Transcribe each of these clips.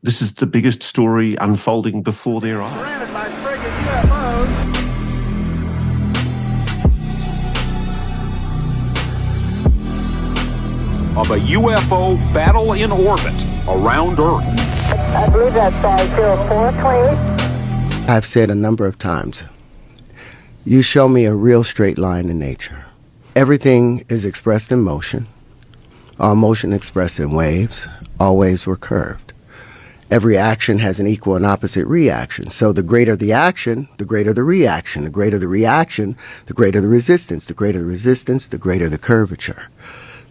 This is the biggest story unfolding before their eyes. Surrounded by friggin' UFOs. Of a UFO battle in orbit around Earth. I believe that's 0428. I've said a number of times, you show me a real straight line in nature. Everything is expressed in motion. All motion expressed in waves. All waves were curved. Every action has an equal and opposite reaction. So the greater the action, the greater the reaction. The greater the reaction, the greater the resistance. The greater the resistance, the greater the curvature.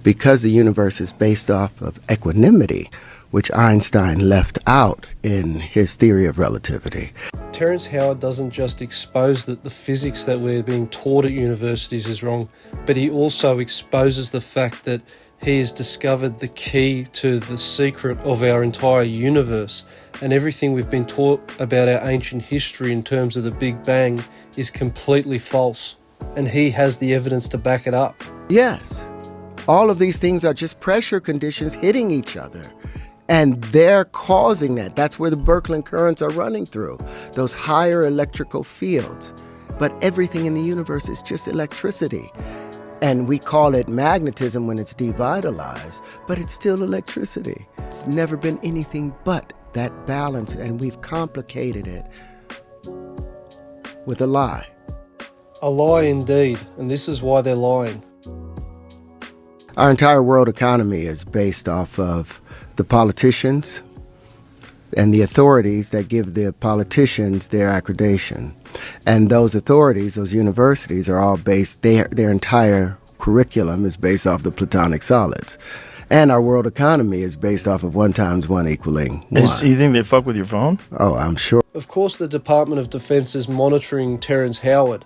Because the universe is based off of equanimity, which Einstein left out in his theory of relativity. Terrence Howard doesn't just expose that the physics that we're being taught at universities is wrong, but he also exposes the fact that he has discovered the key to the secret of our entire universe, and everything we've been taught about our ancient history in terms of the Big Bang is completely false, and he has the evidence to back it up. Yes, all of these things are just pressure conditions hitting each other. And they're causing that. That's where the Birkeland currents are running through, those higher electrical fields. But everything in the universe is just electricity. And we call it magnetism when it's devitalized, but it's still electricity. It's never been anything but that balance, and we've complicated it with a lie. A lie indeed, and this is why they're lying. Our entire world economy is based off of the politicians and the authorities that give the politicians their accreditation. And those authorities, those universities, are all based, their entire curriculum is based off the Platonic solids. And our world economy is based off of 1 × 1 = 1. You think they fuck with your phone? Oh, I'm sure. Of course, the Department of Defense is monitoring Terrence Howard,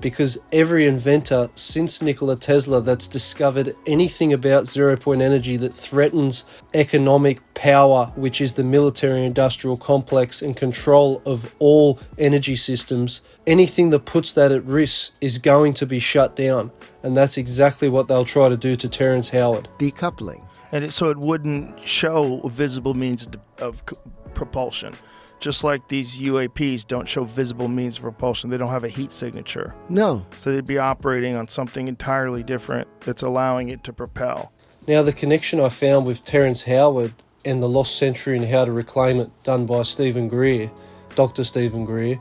because every inventor since Nikola Tesla that's discovered anything about zero-point energy that threatens economic power, which is the military-industrial complex and control of all energy systems, anything that puts that at risk is going to be shut down. And that's exactly what they'll try to do to Terrence Howard. Decoupling. And so it wouldn't show visible means of propulsion. Just like these UAPs don't show visible means of propulsion. They don't have a heat signature. No. So they'd be operating on something entirely different that's allowing it to propel. Now, the connection I found with Terrence Howard and the Lost Century and How to Reclaim It, done by Stephen Greer, Dr. Stephen Greer,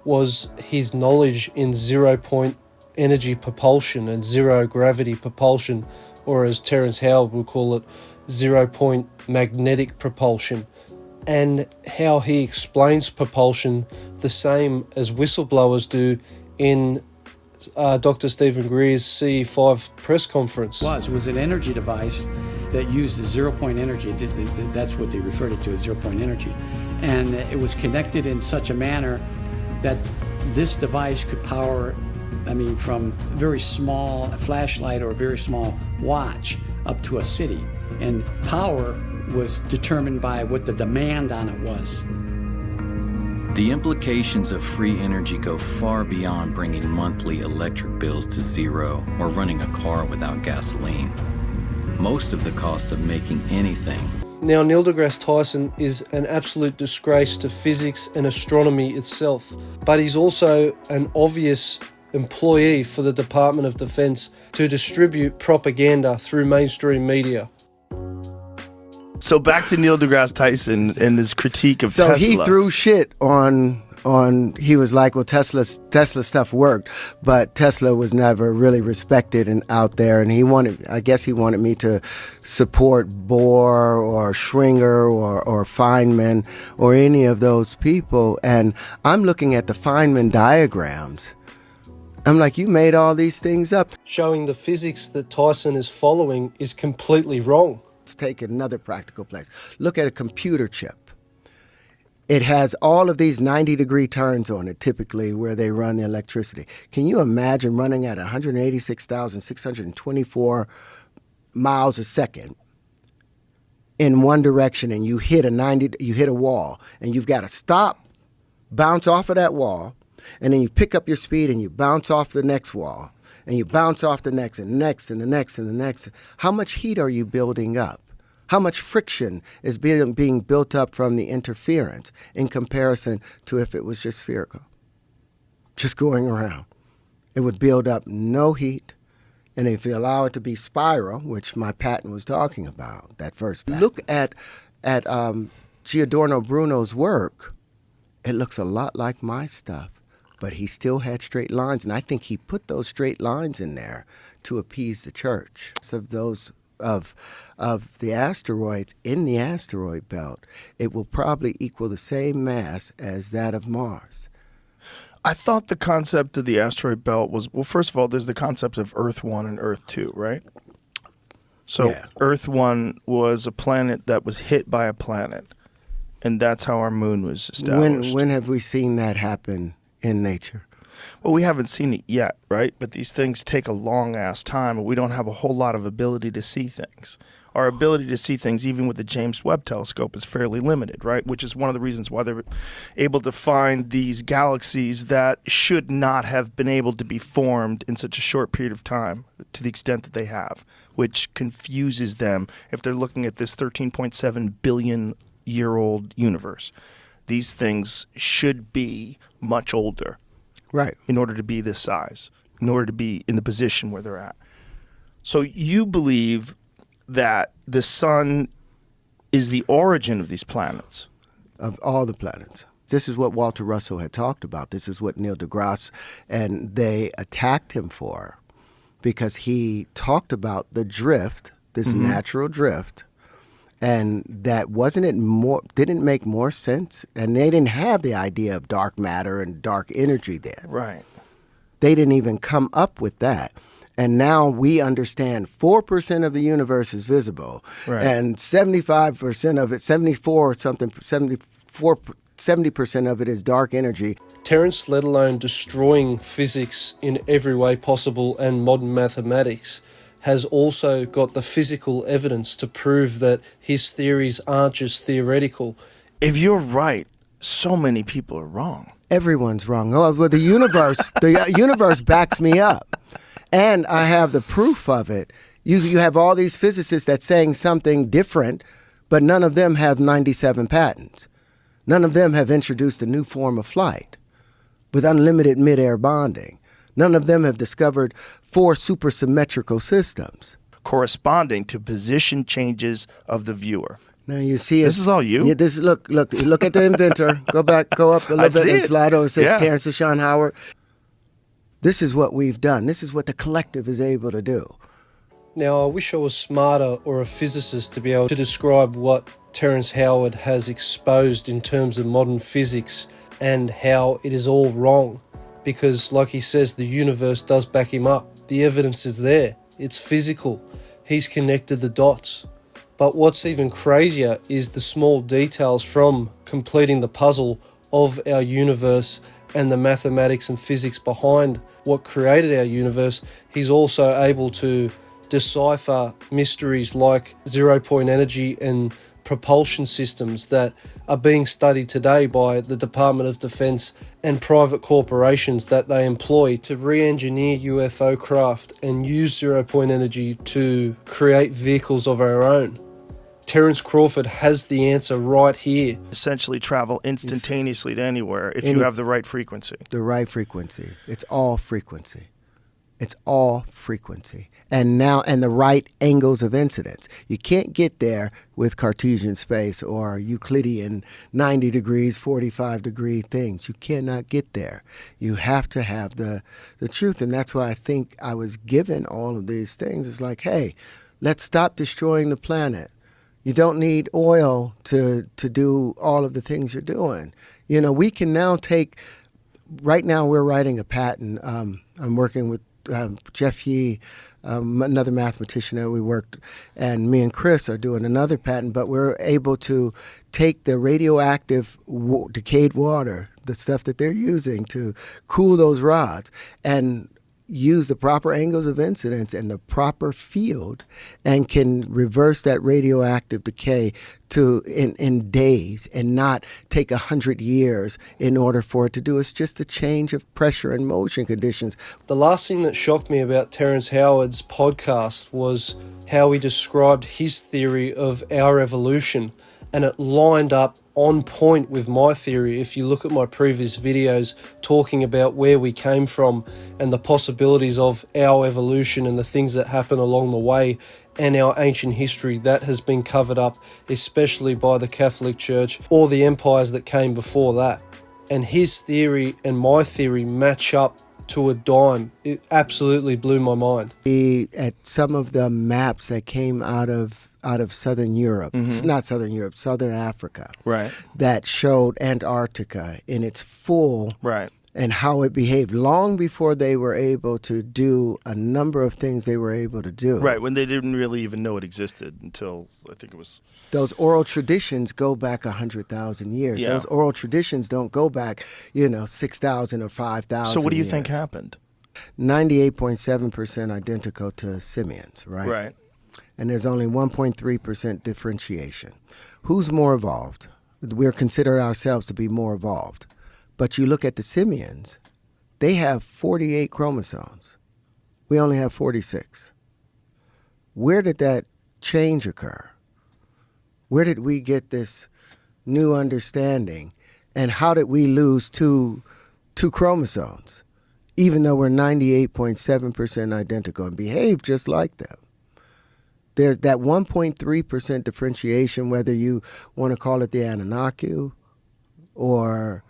was his knowledge in zero-point energy propulsion and zero-gravity propulsion, or as Terrence Howard would call it, zero-point magnetic propulsion. And how he explains propulsion the same as whistleblowers do in Dr. Stephen Greer's CE5 press conference. It was an energy device that used zero-point energy. That's what they referred it to as zero-point energy. And it was connected in such a manner that this device could power, from a very small flashlight or a very small watch up to a city. And power was determined by what the demand on it was. The implications of free energy go far beyond bringing monthly electric bills to zero or running a car without gasoline. Most of the cost of making anything. Now, Neil deGrasse Tyson is an absolute disgrace to physics and astronomy itself, but he's also an obvious employee for the Department of Defense to distribute propaganda through mainstream media. So back to Neil deGrasse Tyson and his critique of Tesla. So he threw shit on, he was like, well, Tesla stuff worked, but Tesla was never really respected and out there. And he wanted me to support Bohr or Schringer or Feynman or any of those people. And I'm looking at the Feynman diagrams. I'm like, you made all these things up. Showing the physics that Tyson is following is completely wrong. Let's take another practical place. Look at a computer chip. It has all of these 90-degree turns on it, typically, where they run the electricity. Can you imagine running at 186,624 miles a second in one direction, and you hit a wall, and you've got to stop, bounce off of that wall, and then you pick up your speed and you bounce off the next wall, and you bounce off the next and next and the next and the next. How much heat are you building up? How much friction is being built up from the interference in comparison to if it was just spherical, just going around? It would build up no heat. And if you allow it to be spiral, which my patent was talking about, that first patent. Look at Giordano Bruno's work. It looks a lot like my stuff, but he still had straight lines, and I think he put those straight lines in there to appease the church. Of those of the asteroids in the asteroid belt, it will probably equal the same mass as that of Mars. I thought the concept of the asteroid belt was, well, first of all, there's the concept of Earth 1 and Earth 2, right? So Yeah. Earth 1 was a planet that was hit by a planet, and that's how our moon was established. When have we seen that happen in nature? Well, we haven't seen it yet, right? But these things take a long-ass time, and we don't have a whole lot of ability to see things. Our ability to see things, even with the James Webb Telescope, is fairly limited, right? Which is one of the reasons why they're able to find these galaxies that should not have been able to be formed in such a short period of time, to the extent that they have, which confuses them if they're looking at this 13.7 billion-year-old universe. These things should be much older. Right. In order to be this size, in order to be in the position where they're at. So you believe that the sun is the origin of these planets? Of all the planets. This is what Walter Russell had talked about. This is what Neil deGrasse, and they attacked him for, because he talked about the drift, this natural drift, and that didn't make more sense, and they didn't have the idea of dark matter and dark energy then. Right. They didn't even come up with that. And now we understand 4% of the universe is visible, Right. and 75% of it, 70% of it is dark energy. Terrence, let alone destroying physics in every way possible and modern mathematics, has also got the physical evidence to prove that his theories aren't just theoretical. If you're right, so many people are wrong. Everyone's wrong. Oh, well, the universe backs me up, and I have the proof of it. You have all these physicists that's saying something different, but none of them have 97 patents. None of them have introduced a new form of flight with unlimited mid-air bonding. None of them have discovered 4 supersymmetrical systems Corresponding to position changes of the viewer. Now you see, This is all you? Yeah, look at the inventor. Go up a little bit and slide over. It says Terrence Howard. This is what we've done. This is what the collective is able to do. Now, I wish I was smarter or a physicist to be able to describe what Terrence Howard has exposed in terms of modern physics and how it is all wrong. Because, like he says, the universe does back him up. The evidence is there. It's physical. He's connected the dots. But what's even crazier is the small details from completing the puzzle of our universe and the mathematics and physics behind what created our universe. He's also able to decipher mysteries like zero-point energy and propulsion systems that are being studied today by the Department of Defense and private corporations that they employ to re-engineer UFO craft and use zero-point energy to create vehicles of our own. Terence Crawford has the answer right here. Essentially travel instantaneously to anywhere if you have the right frequency. The right frequency. It's all frequency. It's all frequency. And the right angles of incidence. You can't get there with Cartesian space or Euclidean 90 degrees, 45 degree things. You cannot get there. You have to have the truth. And that's why I think I was given all of these things. It's like, hey, let's stop destroying the planet. You don't need oil to do all of the things you're doing. You know, we can now right now we're writing a patent. I'm working with Jeff Yee, another mathematician that we worked, and me and Chris are doing another patent, but we're able to take the radioactive decayed water, the stuff that they're using to cool those rods, and use the proper angles of incidence and the proper field and can reverse that radioactive decay in days and not take 100 years in order for it to do. It's just a change of pressure and motion conditions. The last thing that shocked me about Terrence Howard's podcast was how he described his theory of our evolution, and it lined up on point with my theory. If you look at my previous videos talking about where we came from and the possibilities of our evolution and the things that happen along the way and our ancient history, that has been covered up, especially by the Catholic Church or the empires that came before that. And his theory and my theory match up to a dime. It absolutely blew my mind. At some of the maps that came out of Southern Europe, it's not Southern Europe, Southern Africa, Right. that showed Antarctica in its full, Right. and how it behaved long before they were able to do a number of things they were able to do. Right, when they didn't really even know it existed until, I think it was... Those oral traditions go back 100,000 years. Yeah. Those oral traditions don't go back, 6,000 or 5,000 So what do you years. think happened? 98.7% identical to simians, right? Right. And there's only 1.3% differentiation. Who's more evolved? We're consider ourselves to be more evolved. But you look at the simians, they have 48 chromosomes. We only have 46. Where did that change occur? Where did we get this new understanding? And how did we lose two chromosomes, even though we're 98.7% identical and behave just like them? There's that 1.3% differentiation, whether you want to call it the Anunnaki or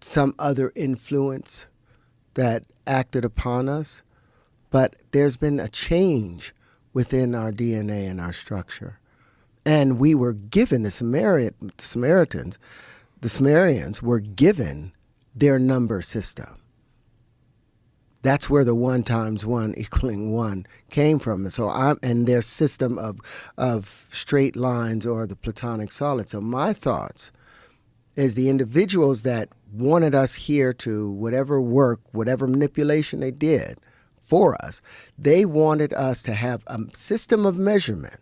some other influence that acted upon us. But there's been a change within our DNA and our structure. And we were given, the Sumerians were given their number system. That's where the 1 × 1 = 1 came from. And their system of straight lines or the Platonic solid. So my thoughts is the individuals that wanted us here to whatever work, whatever manipulation they did for us, they wanted us to have a system of measurement,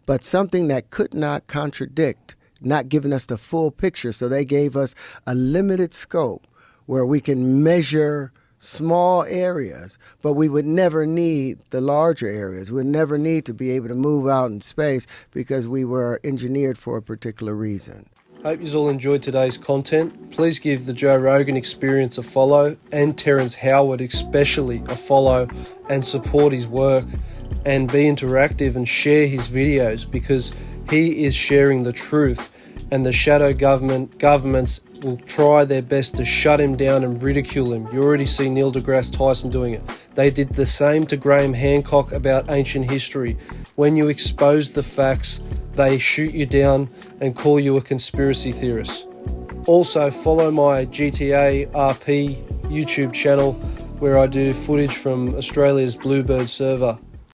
but something that could not contradict, not giving us the full picture. So they gave us a limited scope where we can measure small areas, but we would never need the larger areas. We'd never need to be able to move out in space because we were engineered for a particular reason. Hope you all enjoyed today's content. Please give the Joe Rogan Experience a follow and Terrence Howard especially a follow, and support his work and be interactive and share his videos, because he is sharing the truth, and the shadow governments will try their best to shut him down and ridicule him. You already see Neil deGrasse Tyson doing it. They did the same to Graham Hancock about ancient history. When you expose the facts, they shoot you down and call you a conspiracy theorist. Also, follow my GTA RP YouTube channel, where I do footage from Australia's Bluebird server.